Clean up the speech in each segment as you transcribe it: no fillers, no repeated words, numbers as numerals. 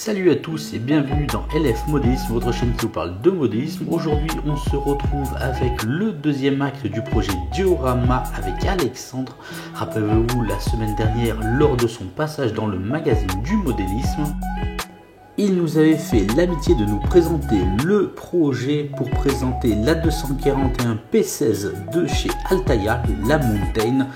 Salut à tous et bienvenue dans LF Modélisme, votre chaîne qui vous parle de modélisme. Aujourd'hui on se retrouve avec le deuxième acte du projet Diorama avec Alexandre. Rappelez-vous, la semaine dernière, lors de son passage dans le magazine du modélisme, il nous avait fait l'amitié de nous présenter le projet pour présenter la 241 P16 de chez Altaïa, la Mountain,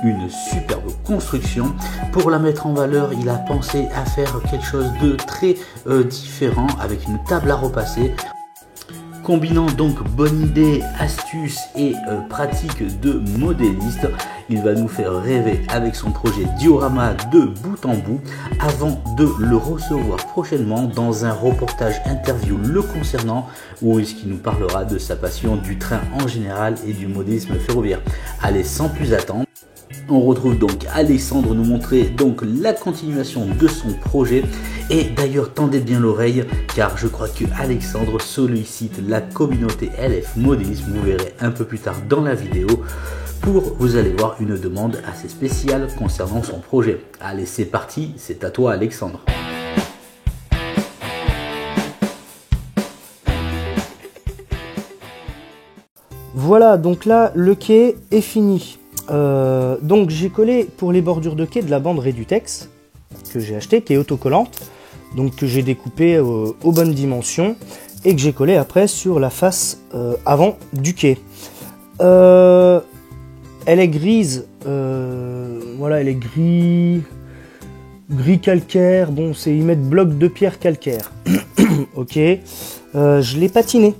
une superbe construction. Pour la mettre en valeur, il a pensé à faire quelque chose de très différent avec une table à repasser. Combinant donc bonne idée, astuce et pratique de modéliste, il va nous faire rêver avec son projet Diorama de bout en bout avant de le recevoir prochainement dans un reportage interview le concernant où est-ce qu'il nous parlera de sa passion du train en général et du modélisme ferroviaire. Allez, sans plus attendre, on retrouve donc Alexandre nous montrer donc la continuation de son projet. Et d'ailleurs, tendez bien l'oreille car je crois que Alexandre sollicite la communauté LF Modélisme. Vous verrez un peu plus tard dans la vidéo pour, vous allez voir, une demande assez spéciale concernant son projet. Allez, c'est parti, c'est à toi Alexandre. Voilà, donc là, le quai est fini. Donc j'ai collé pour les bordures de quai de la bande Redutex que j'ai acheté, qui est autocollante, donc que j'ai découpé aux bonnes dimensions et que j'ai collé après sur la face avant du quai. Elle est grise, voilà, elle est gris calcaire. Bon, c'est ils mettent bloc de pierre calcaire. Ok, je l'ai patiné.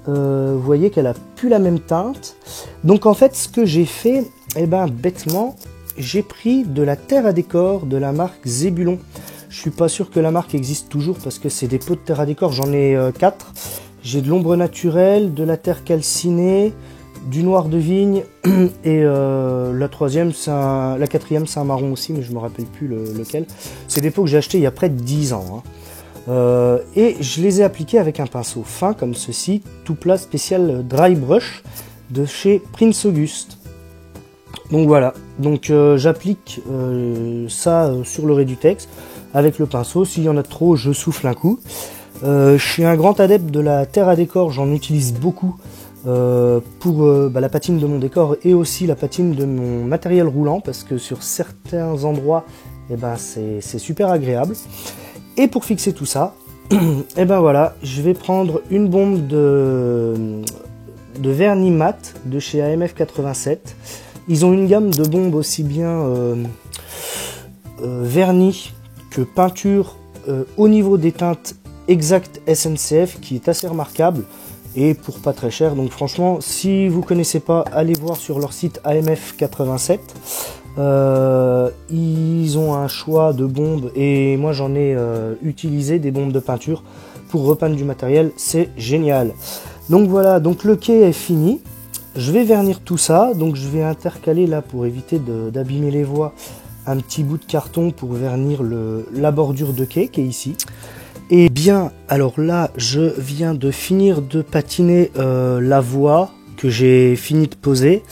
Vous voyez qu'elle a plus la même teinte. Donc en fait, ce que j'ai fait, bêtement, j'ai pris de la terre à décor de la marque Zébulon. Je suis pas sûr que la marque existe toujours parce que c'est des pots de terre à décor, j'en ai 4. J'ai de l'ombre naturelle, de la terre calcinée, du noir de vigne et la quatrième c'est un marron aussi, mais je me rappelle plus lequel. C'est des pots que j'ai achetés il y a près de 10 ans. Et je les ai appliqués avec un pinceau fin comme ceci, tout plat spécial dry brush de chez Prince Auguste. Donc voilà, donc j'applique ça sur le Redutex avec le pinceau. S'il y en a trop, je souffle un coup. Je suis un grand adepte de la terre à décor, j'en utilise beaucoup pour la patine de mon décor et aussi la patine de mon matériel roulant parce que sur certains endroits, c'est super agréable. Et pour fixer tout ça, voilà, je vais prendre une bombe de vernis mat de chez AMF 87. Ils ont une gamme de bombes aussi bien vernis que peinture au niveau des teintes exactes SNCF qui est assez remarquable et pour pas très cher. Donc franchement, si vous connaissez pas, allez voir sur leur site AMF 87. Ils ont un choix de bombes et moi j'en ai utilisé des bombes de peinture pour repeindre du matériel, c'est génial. Donc voilà, donc le quai est fini. Je vais vernir tout ça, donc je vais intercaler là pour éviter d'abîmer les voies un petit bout de carton pour vernir la bordure de quai qui est ici. Et bien, alors là, je viens de finir de patiner la voie que j'ai fini de poser.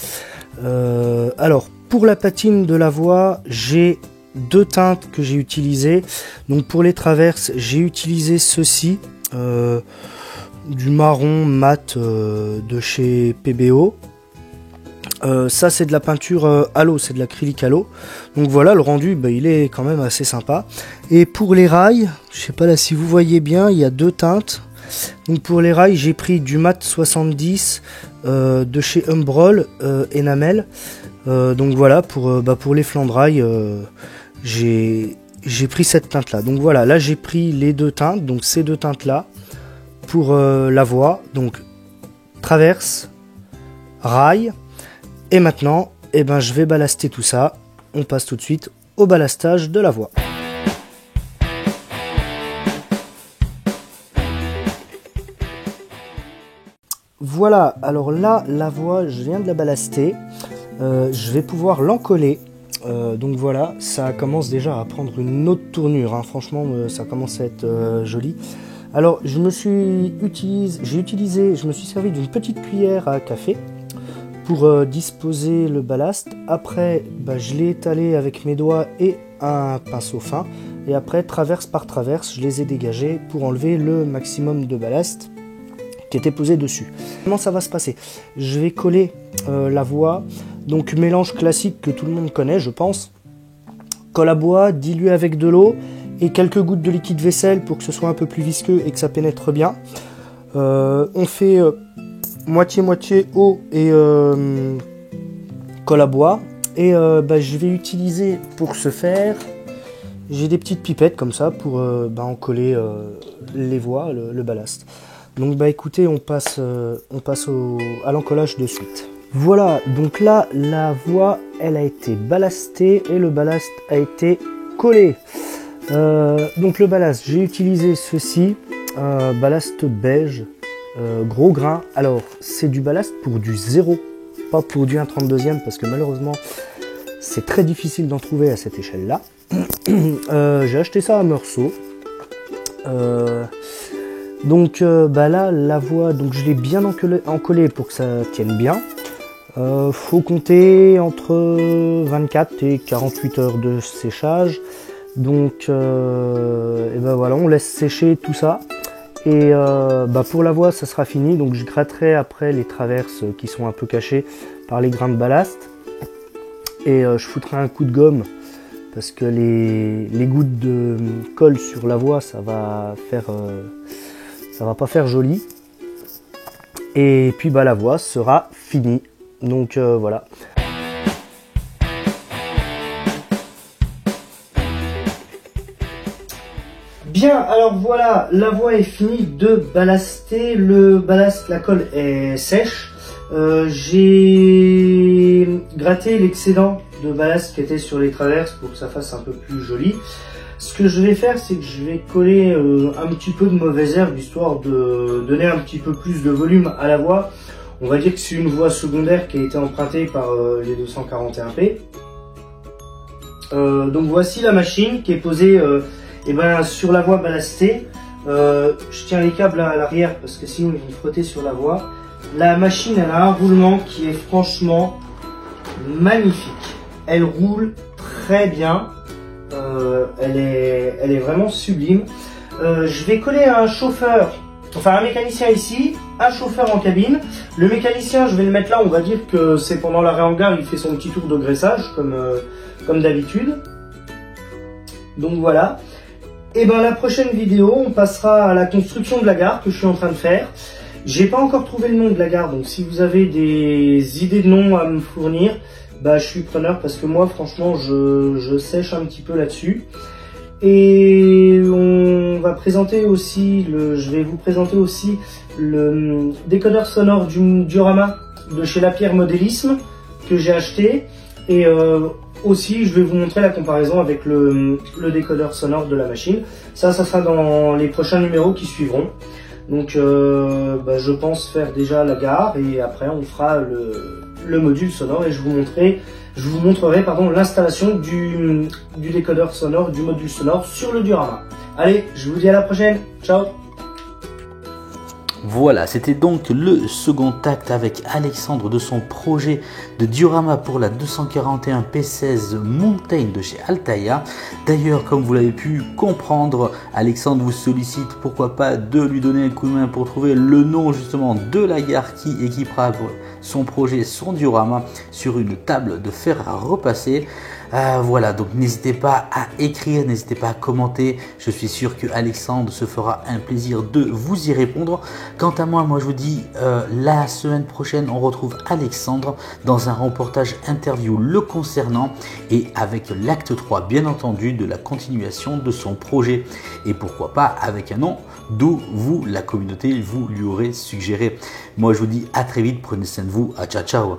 Alors, pour la patine de la voie, j'ai deux teintes que j'ai utilisées. Donc pour les traverses, j'ai utilisé ceci, du marron mat de chez PBO. Ça c'est de la peinture à l'eau, c'est de l'acrylique à l'eau. Donc voilà, le rendu il est quand même assez sympa. Et pour les rails, je sais pas là si vous voyez bien, il y a deux teintes. Donc pour les rails, j'ai pris du mat 70 de chez Umbrol Enamel. Donc voilà, pour les flancs de rail, j'ai pris cette teinte là. Donc voilà, là j'ai pris les deux teintes, donc ces deux teintes là pour la voie, donc traverse, rail. Et maintenant, je vais ballaster tout ça. On passe tout de suite au ballastage de la voie. Voilà, alors là, la voie, je viens de la ballaster. Je vais pouvoir l'encoller. Donc voilà, ça commence déjà à prendre une autre tournure. Franchement, ça commence à être joli. Alors, je me suis servi d'une petite cuillère à café pour disposer le ballast. Après, je l'ai étalé avec mes doigts et un pinceau fin et après traverse par traverse je les ai dégagés pour enlever le maximum de ballast qui était posé dessus. Comment ça va se passer? Je vais coller la voie, donc mélange classique que tout le monde connaît je pense, colle à bois dilué avec de l'eau et quelques gouttes de liquide vaisselle pour que ce soit un peu plus visqueux et que ça pénètre bien. On fait moitié-moitié eau et colle à bois. Et je vais utiliser pour ce faire, j'ai des petites pipettes comme ça pour en coller les voies, le ballast. Donc écoutez, on passe à l'encollage de suite. Voilà, donc là la voie elle a été ballastée et le ballast a été collé. Donc le ballast, j'ai utilisé ceci, ballast beige, gros grain. Alors c'est du ballast pour du 0, pas pour du 1/32e parce que malheureusement c'est très difficile d'en trouver à cette échelle là. J'ai acheté ça à Meursault. Là la voie, donc je l'ai bien encollée pour que ça tienne bien. Faut compter entre 24 et 48 heures de séchage. Donc voilà, on laisse sécher tout ça. Et pour la voie ça sera fini, donc je gratterai après les traverses qui sont un peu cachées par les grains de ballast. Et je foutrai un coup de gomme parce que les gouttes de colle sur la voie ça va pas faire joli. Et puis la voie sera finie. Donc voilà. Bien, alors voilà, la voie est finie de ballaster. Le ballast, la colle est sèche. J'ai gratté l'excédent de ballast qui était sur les traverses pour que ça fasse un peu plus joli. Ce que je vais faire, c'est que je vais coller un petit peu de mauvaise herbe histoire de donner un petit peu plus de volume à la voie. On va dire que c'est une voie secondaire qui a été empruntée par les 241P. Donc voici la machine qui est posée sur la voie ballastée. Je tiens les câbles à l'arrière parce que sinon ils vont frotter sur la voie. La machine elle a un roulement qui est franchement magnifique. Elle roule très bien. Elle est vraiment sublime. Je vais coller un chauffeur, enfin un mécanicien ici, un chauffeur en cabine. Le mécanicien, je vais le mettre là, on va dire que c'est pendant l'arrêt en gare, il fait son petit tour de graissage comme d'habitude. Donc voilà. Et la prochaine vidéo, on passera à la construction de la gare que je suis en train de faire. J'ai pas encore trouvé le nom de la gare, donc si vous avez des idées de nom à me fournir, je suis preneur parce que moi franchement je sèche un petit peu là-dessus. Et on va présenter aussi je vais vous présenter aussi le décodeur sonore du diorama de chez Lapierre Modélisme que j'ai acheté. Et aussi je vais vous montrer la comparaison avec le décodeur sonore de la machine. Ça sera dans les prochains numéros qui suivront. Donc je pense faire déjà la gare et après on fera le module sonore et je vous montrerai l'installation du décodeur sonore, du module sonore sur le diorama. Allez, je vous dis à la prochaine, ciao. Voilà, c'était donc le second acte avec Alexandre de son projet de diorama pour la 241 P16 Mountain de chez Altaïa. D'ailleurs, comme vous l'avez pu comprendre, Alexandre vous sollicite pourquoi pas de lui donner un coup de main pour trouver le nom justement de la gare qui équipera son projet, son diorama sur une table de fer à repasser. Voilà, donc n'hésitez pas à écrire, n'hésitez pas à commenter. Je suis sûr que Alexandre se fera un plaisir de vous y répondre. Quant à moi, je vous dis la semaine prochaine, on retrouve Alexandre dans un reportage interview le concernant et avec l'acte 3, bien entendu, de la continuation de son projet. Et pourquoi pas avec un nom d'où vous, la communauté, vous lui aurez suggéré. Moi, je vous dis à très vite, prenez soin de vous, ciao ciao.